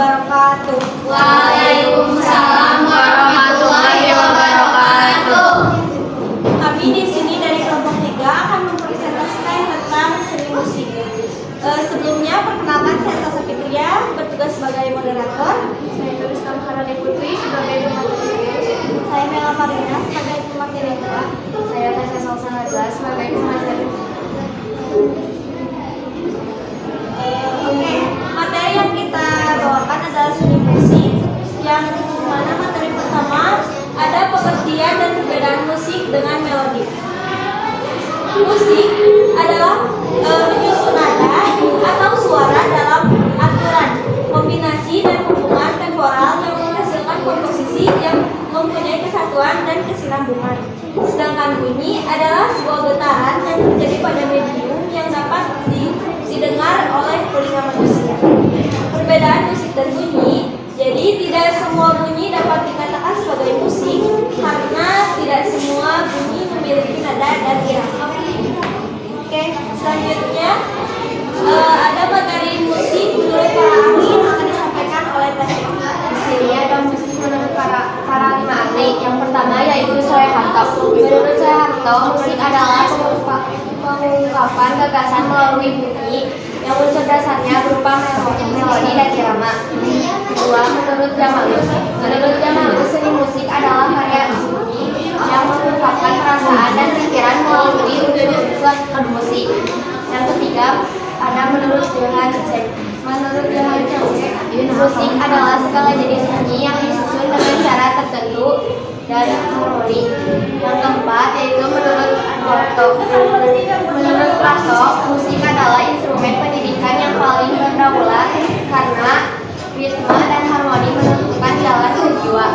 wabarakatuh. Waalaikumsalam warahmatullahi wabarakatuh. Kami di sini dari kelompok 3 akan mempresentasikan tentang seni musik. Sebelumnya perkenalkan, saya Sasa Fitria, bertugas sebagai moderator. Saya Turis Kamharani Putri sebagai pemateri. Saya Mela Marina sebagai pemateri 2. Saya Tasya Salsanadla sebagai pemateri. Oke, materi yang kita bawakan adalah seni musik, yang mana materi pertama ada pengertian dan perbedaan musik dengan melodi. Musik adalah menyusun nada atau suara dalam aturan, kombinasi dan hubungan temporal yang menghasilkan komposisi yang mempunyai kesatuan dan kesinambungan. Sedangkan bunyi adalah sebuah getaran yang terjadi pada medium yang dapat didengar oleh telinga manusia. Perbedaan musik dan bunyi, jadi tidak semua bunyi dapat dikatakan sebagai musik karena tidak semua bunyi memiliki nada dan irama. Oke, selanjutnya ada materi musik menurut para ahli yang akan disampaikan oleh Teh. Di sini ada musik menurut para lima ahli. Yang pertama yaitu Soeharto. Menurut Soeharto, musik adalah pengungkapan gagasan melalui bunyi yang unsur dasarnya berupa melodi dan irama. Kedua, menurut Jamalus. Menurut Jamalus, seni musik adalah karya bunyi yang mengungkapkan perasaan dan pikiran melalui unsur-unsur musik. Yang ketiga, ada menurut Johann Cech. Menurut Johann Cech, musik adalah segala jenis bunyi yang disusun dengan cara tertentu dan harmoni. Yang keempat yaitu menurut Plato. Menurut Plato, musik adalah instrumen pendidikan yang paling berdaulat karena ritme dan harmoni menentukan jalan ke jiwa.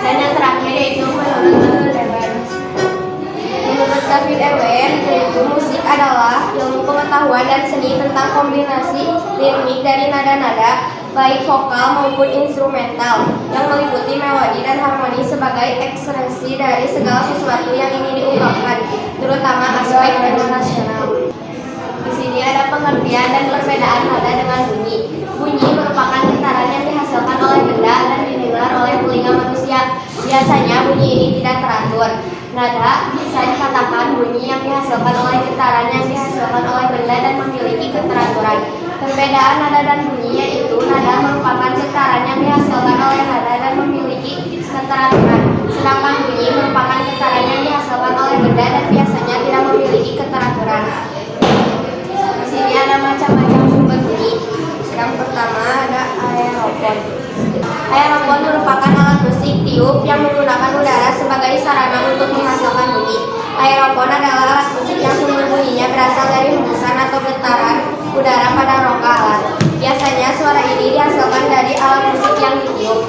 Dan yang terakhir yaitu menurut David Ewen, yaitu musik adalah ilmu pengetahuan dan seni tentang kombinasi ritmik dari nada-nada baik vokal maupun instrumental yang meliputi melodi dan harmoni sebagai ekspresi dari segala sesuatu yang ingin diungkapkan, terutama aspek emosional. Di sini ada pengertian dan perbedaan nada dengan bunyi. Bunyi merupakan getaran yang dihasilkan oleh benda dan didengar oleh telinga manusia. Biasanya bunyi ini tidak teratur. Nada bisa dikatakan bunyi yang dihasilkan oleh getaran yang dihasilkan oleh benda dan memiliki keteraturan. Perbedaan nada dan bunyi yaitu nada merupakan getaran yang dihasilkan oleh nada dan memiliki keteraturan. Sedangkan bunyi merupakan getaran yang dihasilkan oleh benda dan biasanya tidak memiliki keteraturan. Di sini ada macam-macam sumber bunyi. Yang pertama ada aerofon. Aerofon merupakan alat musik tiup yang menggunakan udara sebagai sarana untuk menghasilkan bunyi. Aerofon adalah alat musik yang sumber bunyinya berasal dari hembusan atau getaran udara pada rongga alat. Biasanya suara ini dihasilkan dari alat musik yang ditiup.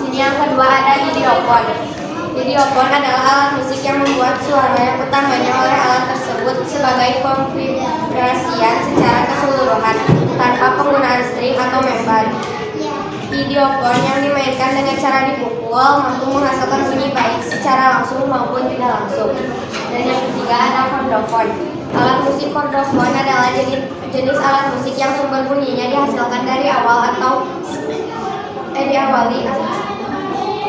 Sini yang kedua ada idiofon. Idiofon adalah alat musik yang membuat suara yang utamanya oleh alat tersebut sebagai pemvibrasian secara keseluruhan tanpa penggunaan string atau member. Idiofon yang dimainkan dengan cara dipukul mampu menghasilkan bunyi baik secara langsung maupun tidak langsung. Dan yang ketiga ada kordofon. Alat musik kordofon adalah jenis alat musik yang sumber bunyinya dihasilkan dari awal atau diawali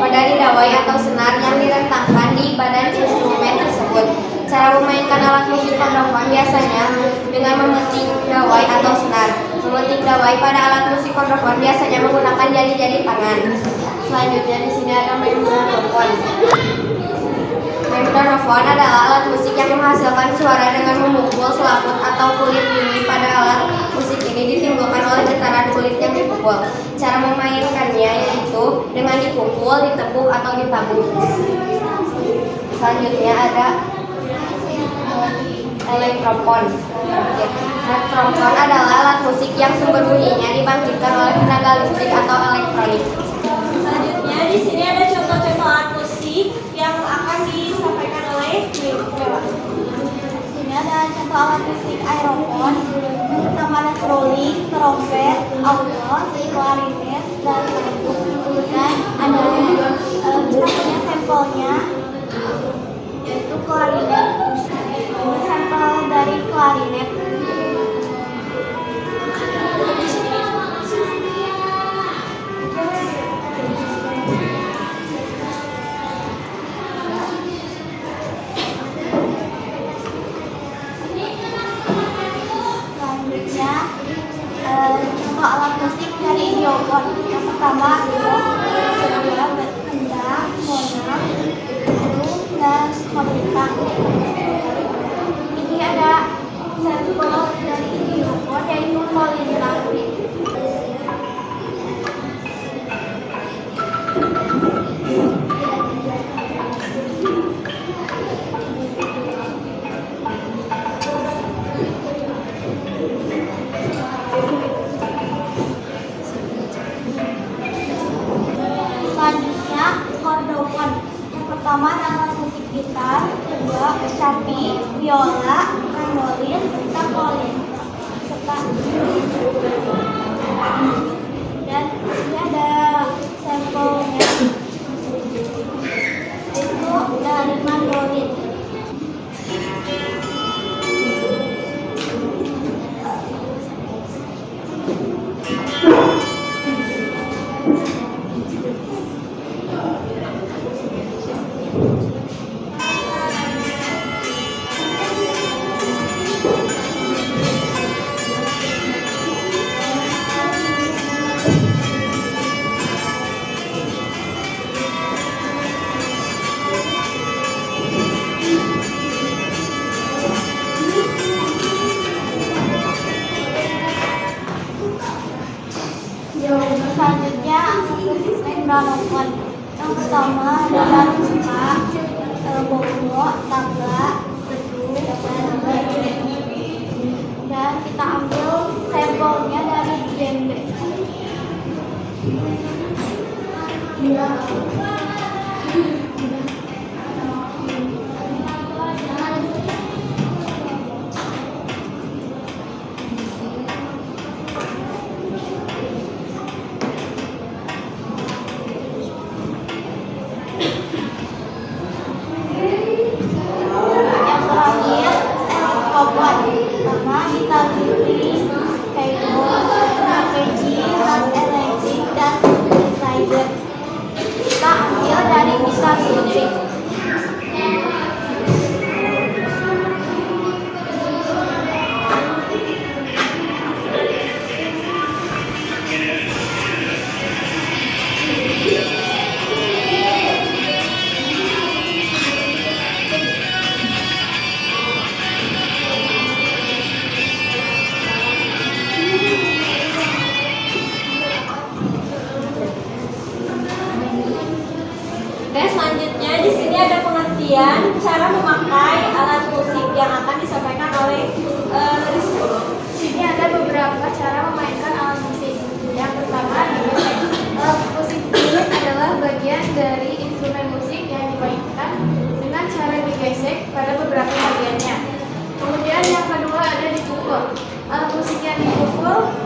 dari dawai atau senar yang direntangkan di badan instrumen tersebut. Cara memainkan alat musik kordofon biasanya dengan memetik dawai atau senar. Memetik dawai pada alat musik kordofon biasanya menggunakan jari-jari tangan. Selanjutnya di sini ada membranofon. Membranofon adalah alat musik yang menghasilkan suara dengan memukul selaput atau kulit bunyi pada alat musik ini ditimbulkan oleh getaran kulit yang dipukul. Cara memainkannya yaitu dengan dipukul, ditepuk atau ditabung. Selanjutnya ada elektrofon. Elektrofon adalah alat musik yang sumber bunyinya dibangkitkan oleh tenaga listrik atau elektronik. Selanjutnya di sini ada contoh-contoh alat musik yang akan disampaikan oleh Mela. Ini ada contoh alat musik aerofon, pertama ada seruling, trompet, aulos, klarinet, dan lagu. Dan ada kita punya sampelnya yaitu klarinet. Ini sampel dari klarinet. Keraton. Yang pertama adalah kedua berendang, monang, burung, dan kolintang. Ini ada sampel dari Indonesia yaitu kolintang. Selanjutnya hordovan. Yang pertama adalah musik gitar, kedua kecapi, biola, mandolin, serta kolin. Dan ini ada sampelnya, itu dari mandolin. Selanjutnya musik membranophone. Yang pertama adalah tuba, bongo, tabla, bedu, dan bagi. Dan kita ambil sampelnya dari djembe. Yang terakhir elektrophone. Pertama kita pilih keyboard, arpeggio, bass elektrik, dan synthesizer. Kita ambil dari gitar musik. Dan selanjutnya di sini ada pengertian cara memakai alat musik yang akan disampaikan oleh Rizky. Di sini ada beberapa cara memainkan alat musik. Yang pertama, alat musik ini adalah bagian dari instrumen musik yang dimainkan dengan cara digesek pada beberapa bagiannya. Kemudian yang kedua ada dipukul. Alat musik yang dipukul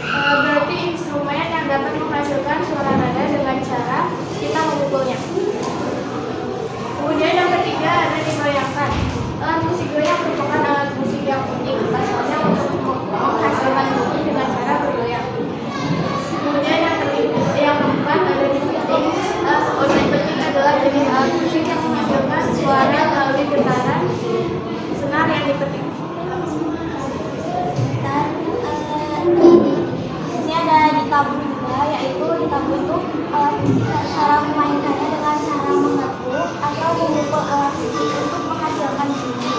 berarti instrumen yang dapat menghasilkan suara nada dengan cara kita memukulnya. Kemudian yang ketiga ada digoyangkan. Alat musik goyang merupakan alat musik yang unik, asalnya untuk menghasilkan bunyi dengan cara bergoyang. Kemudian yang keempat ada dipetik. Oseng petik adalah jenis alat musik yang menghasilkan suara melalui getaran senar yang dipetik. Dan ini ada ditabu juga, yaitu ditabu itu alat musik cara memainkannya dengan cara mengetuk atau memukul alat musik untuk menghasilkan bunyi.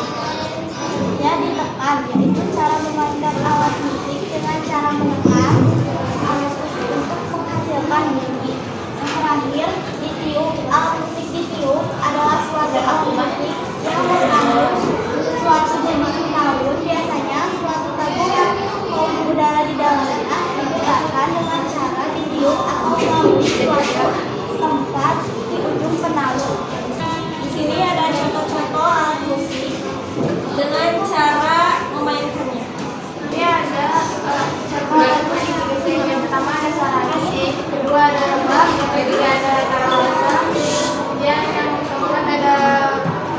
Ya, ditekan, yaitu cara memainkan alat musik dengan cara menekan alat musik untuk menghasilkan bunyi. Yang terakhir, ditiup. Alat musik ditiup adalah suatu alat musik yang mengandung suatu jenis penahun, biasanya suatu tabungan kaum udara di dalamnya digerakkan dengan cara ditiup atau melalui suatu tempat di ujung penalun. Di sini ada contoh-contoh alat musik dengan cara memainkannya. Ini ada contoh alat musik di sini. Yang pertama ada saragi, kedua ada rebab, yang ketiga ada tarawasa, kemudian yang keempat ada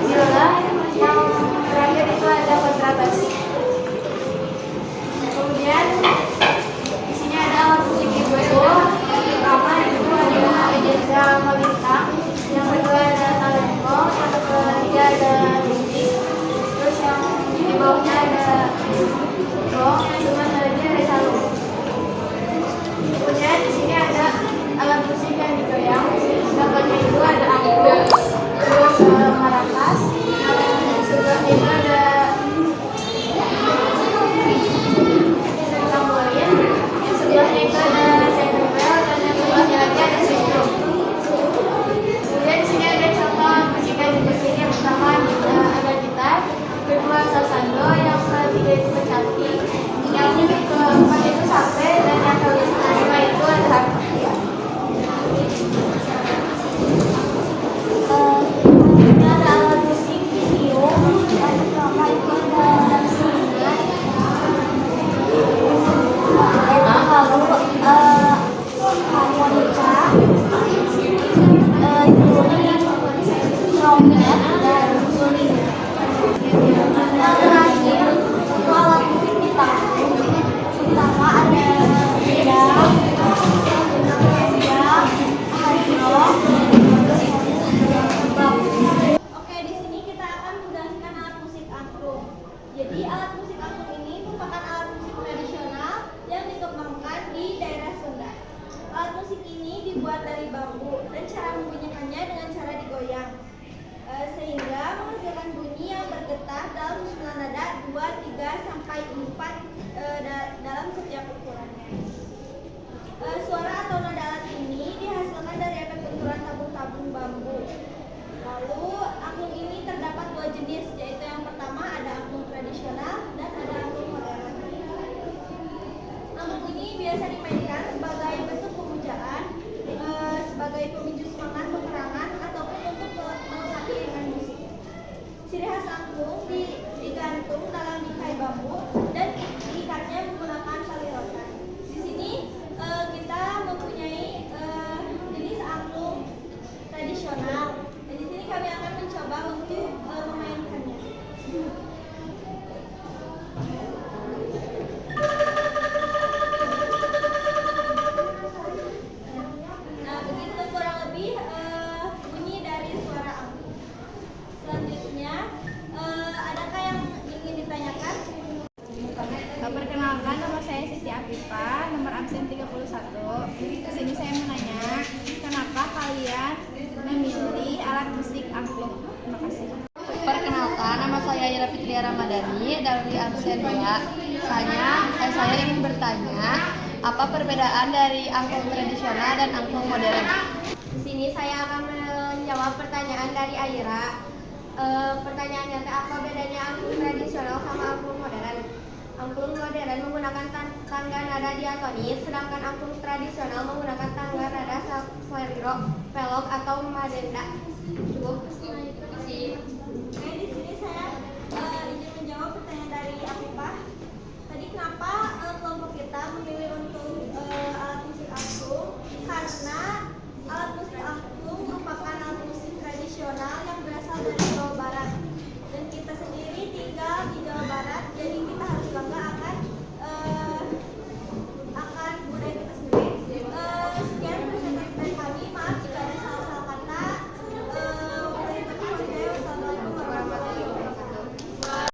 biola, yang terakhir itu ada kontrabas. Kemudian di sini ada alat musik ibu. Yang pertama itu adalah ejeza melintang, yang kedua ada talempong, yang ketiga ada rintik, terus yang di bawahnya ada gong, yang cuma lagi ada calung. dibuat dari bambu dan cara membunyikannya dengan cara digoyang. Sehingga menghasilkan bunyi yang bergetar dalam susunan nada 2, 3, sampai 4 dalam setiap ukurannya. Suara atau nada alat ini dihasilkan dari efek benturan tabung-tabung bambu. Lalu angklung ini terdapat 2 jenis, yaitu yang pertama ada angklung tradisional dan ada angklung modern. Angklung ini biasa dimainkan sebagai bentuk pemujaan, sebagai pemicu semangat peperangan, ataupun untuk melengkapi iringan musik. Ciri khas angklung digantung dalam bingkai bambu dan diikatnya menggunakan tali rotan. Di sini kita mempunyai jenis angklung tradisional. Dan di sini kami akan mencoba untuk memainkannya. Nah, begitu kurang lebih bunyi dari suara angklung. Selanjutnya, adakah yang ingin ditanyakan? Perkenalkan, nama saya Siti Afifa, nomor absen 31. Di sini saya menanya, kenapa kalian memilih alat musik angklung? Terima kasih. Perkenalkan, nama saya Ira Fitria Ramadhani dari absen 2. Saya ingin bertanya, apa perbedaan dari angklung tradisional dan angklung modern? Di sini saya akan menjawab pertanyaan dari Aira. Pertanyaannya, apa bedanya angklung tradisional sama angklung modern? Angklung modern menggunakan tangga nada diatonis, sedangkan angklung tradisional menggunakan tangga nada slendro, velok, atau madenda. Cukup.